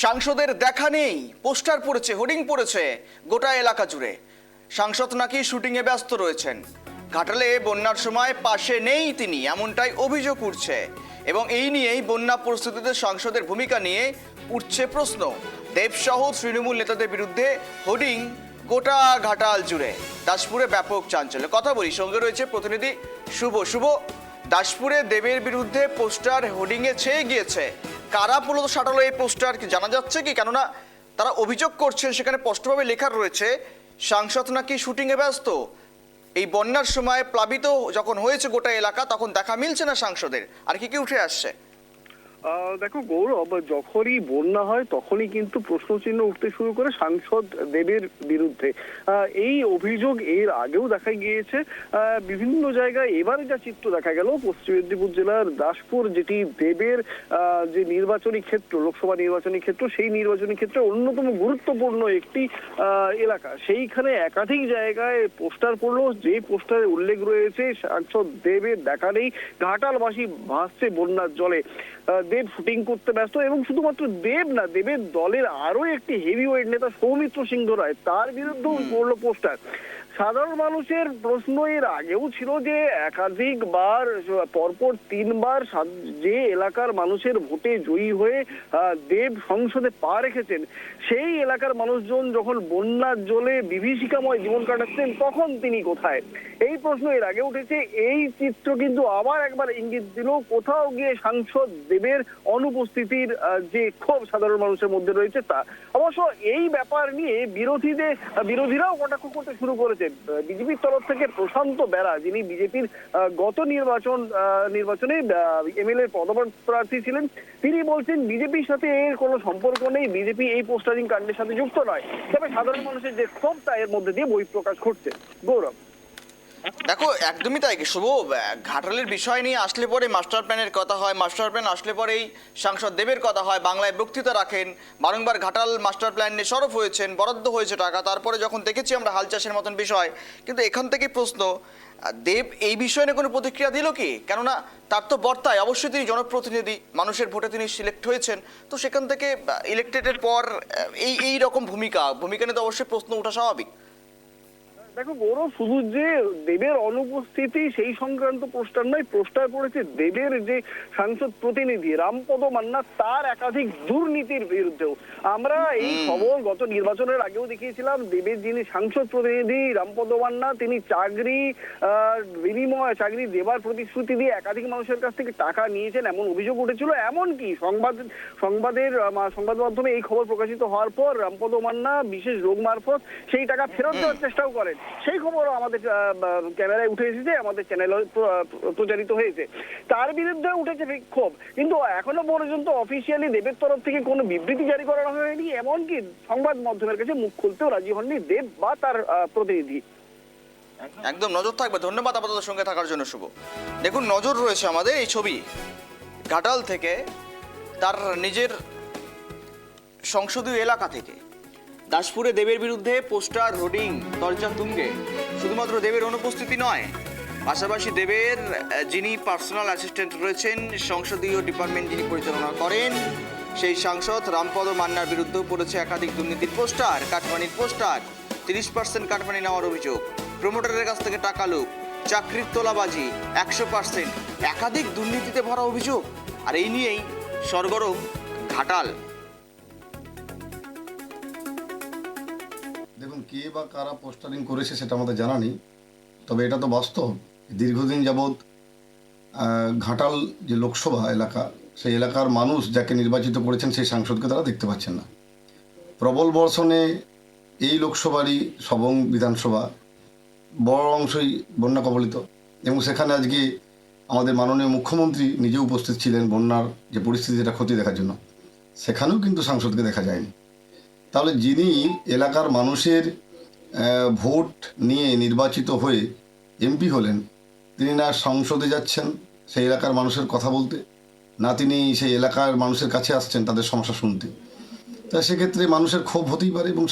সাংসদের দেখা নেই, পোস্টার পড়েছে, হোর্ডিং পড়েছে গোটা এলাকা জুড়ে। সাংসদ নাকি শুটিংয়ে ব্যস্ত রয়েছেন। ঘাটালে বন্যার সময় পাশে নেই তিনি, এমনটাই অভিযোগ উঠছে। এবং এই নিয়েই বন্যা পরিস্থিতিতে সাংসদের ভূমিকা নিয়ে উঠছে প্রশ্ন। দেবসহ তৃণমূল নেতাদের বিরুদ্ধে হোর্ডিং গোটা ঘাটাল জুড়ে। দাসপুরে ব্যাপক চাঞ্চল্য। কথা বলি, সঙ্গে রয়েছে প্রতিনিধি শুভ। দাসপুরে দেবের বিরুদ্ধে পোস্টার হোর্ডিংয়ে ছেয়ে গিয়েছে। কারা মূলত সাঁটালো এই পোস্টার কি জানা যাচ্ছে কি? কেননা তারা অভিযোগ করছেন, সেখানে স্পষ্টভাবে লেখা রয়েছে সাংসদ নাকি শুটিংয়ে ব্যস্ত। এই বন্যার সময় প্লাবিত যখন হয়েছে গোটা এলাকা, তখন দেখা মিলছে না সাংসদের। আর কি কি উঠে আসছে? দেখো গৌরব, যখনই বন্যা হয় তখনই কিন্তু প্রশ্নচিহ্ন উঠতে শুরু করে সাংসদ দেবের বিরুদ্ধে। এই অভিযোগ এর আগেও দেখা গিয়েছে বিভিন্ন জায়গায়। এবারে যা চিত্র দেখা গেল পশ্চিম মেদিনীপুর জেলার দাসপুর, যেটি দেবের যে নির্বাচনী ক্ষেত্র, লোকসভা নির্বাচনী ক্ষেত্র, সেই নির্বাচনী ক্ষেত্রে অন্যতম গুরুত্বপূর্ণ একটি এলাকা। সেইখানে একাধিক জায়গায় পোস্টার পড়লো, যে পোস্টারে উল্লেখ রয়েছে সাংসদ দেবের দেখা নেই, ঘাটালবাসী ভাসছে বন্যার জলে। দেব শুটিং করতে ব্যস্ত। এবং শুধুমাত্র দেব না, দেবের দলের আরো একটি হেভিওয়েট নেতা সৌমিত্র সিংহ রায়, তার বিরুদ্ধেও পড়লো পোস্টার। সাধারণ মানুষের প্রশ্ন এর আগেও ছিল যে একাধিকবার, পরপর 3বার যে এলাকার মানুষের ভোটে জয়ী হয়ে দেব সংসদে পা রেখেছেন, সেই এলাকার মানুষজন যখন বন্যার জলে বিভীষিকাময় জীবন কাটাচ্ছেন, তখন তিনি কোথায়? এই প্রশ্ন এর আগে উঠেছে। এই চিত্র কিন্তু আবার একবার ইঙ্গিত দিল কোথাও গিয়ে সাংসদ দেবের অনুপস্থিতির যে ক্ষোভ সাধারণ মানুষের মধ্যে রয়েছে তা। অবশ্য এই ব্যাপার নিয়ে বিরোধীরাও কটাক্ষ করতে শুরু করেছে। বিজেপির তরফ থেকে প্রশান্ত বেরা, যিনি বিজেপির গত নির্বাচনে এমএলএ পদপ্রার্থী ছিলেন, তিনি বলছেন বিজেপির সাথে এর কোনো সম্পর্ক নেই, বিজেপি এই পোস্টারিং কাণ্ডের সাথে যুক্ত নয়। তবে সাধারণ মানুষের যে ক্ষোভ তা এর মধ্যে দিয়ে বহিঃপ্রকাশ ঘটছে। গৌরব, দেখো একদমই তাই শুভ। ঘাটালের বিষয় নিয়ে আসলে পরে মাস্টার প্ল্যানের কথা হয়, মাস্টার প্ল্যান আসলে পরেই সাংসদ দেবের কথা হয়, বাংলায় বক্তৃতা রাখেন, বারংবার ঘাটাল মাস্টার প্ল্যান নিয়ে সরব হয়েছেন, বরাদ্দ হয়েছে টাকা। তারপরে যখন দেখেছি আমরা হাল চাষের মতন বিষয়, কিন্তু এখান থেকে প্রশ্ন, দেব এই বিষয়ে নিয়ে কোনো প্রতিক্রিয়া দিল কি? কেননা তার তো বর্তায়, অবশ্যই তিনি জনপ্রতিনিধি, মানুষের ভোটে তিনি সিলেক্ট হয়েছেন, তো সেখান থেকে ইলেক্টেডের পর এই রকম ভূমিকা নিয়ে তো অবশ্যই প্রশ্ন ওঠা স্বাভাবিক। দেখো গৌরব, শুধু যে দেবের অনুপস্থিতি সেই সংক্রান্ত পোস্টার নয়, পোস্টার পড়েছে দেবের যে সাংসদ প্রতিনিধি রামপদ মান্না, তার একাধিক দুর্নীতির বিরুদ্ধেও। আমরা এই খবর গত নির্বাচনের আগেও দেখিয়েছিলাম। দেবের যিনি সাংসদ প্রতিনিধি রামপদ মান্না, তিনি চাকরি দেবার প্রতিশ্রুতি দিয়ে একাধিক মানুষের কাছ থেকে টাকা নিয়েছেন, এমন অভিযোগ উঠেছিল। এমনকি সংবাদ মাধ্যমে এই খবর প্রকাশিত হওয়ার পর রামপদ মান্না বিশেষ রোগ মারফত সেই টাকা ফেরত দেওয়ার চেষ্টাও করেন। সেই খবরও আমাদের ক্যামেরায় উঠে এসেছে, আমাদের চ্যানেলে প্রচারিত হয়েছে। তার বিরুদ্ধে উঠেছে বিক্ষোভ, কিন্তু এখনো পর্যন্ত অফিসিয়ালি দেবের তরফ থেকে কোনো বিবৃতি জারি করা হয়নি। এমনকি সংবাদ মাধ্যমের কাছে মুখ খুলতেও রাজি হননি দেব বা তার প্রতিনিধি। একদম নজর থাকবে। ধন্যবাদ আপাতত সঙ্গে থাকার জন্য শুভ। দেখুন, নজর রয়েছে আমাদের এই ছবি ঘাটাল থেকে, তার নিজের সংসদীয় এলাকা থেকে। দাসপুরে দেবের বিরুদ্ধে পোস্টার হোর্ডিং দরজা তুঙ্গে। শুধুমাত্র দেবের অনুপস্থিতি নয়, পাশাপাশি দেবের যিনি পার্সোনাল অ্যাসিস্ট্যান্ট রয়েছেন, সংসদীয় ডিপার্টমেন্ট যিনি পরিচালনা করেন, সেই সাংসদ রামপদ মান্নার বিরুদ্ধেও পড়েছে একাধিক দুর্নীতির পোস্টার, কাটমানির পোস্টার। 30% কাটমানি নেওয়ার অভিযোগ, প্রমোটারের কাছ থেকে টাকা লুট, চাকরির তোলাবাজি 100%, একাধিক দুর্নীতিতে ভরা অভিযোগ। আর এই নিয়েই সরগরম ঘাটাল। দেখুন, কে বা কারা পোস্টারিং করেছে সেটা আমাদের জানা নেই, তবে এটা তো বাস্তব। দীর্ঘদিন যাবৎ ঘাটাল যে লোকসভা এলাকা, সেই এলাকার মানুষ যাকে নির্বাচিত করেছেন সেই সাংসদকে তারা দেখতে পাচ্ছেন না। প্রবল বর্ষণে এই লোকসভারই সবং বিধানসভা বড় অংশই বন্যা কবলিত, এবং সেখানে আজকে আমাদের মাননীয় মুখ্যমন্ত্রী নিজে উপস্থিত ছিলেন বন্যার যে পরিস্থিতি, যেটা ক্ষতি দেখার জন্য। সেখানেও কিন্তু সাংসদকে দেখা যায়নি। তাহলে যিনি এলাকার মানুষের ভোট নিয়ে নির্বাচিত হয়ে এমপি হলেন, তিনি না সংসদে যাচ্ছেন সেই এলাকার মানুষের কথা বলতে, না তিনি সেই এলাকার মানুষের কাছে আসছেন তাদের সমস্যা শুনতে। তা সেক্ষেত্রে মানুষের ক্ষোভ হতেই পারে, এবং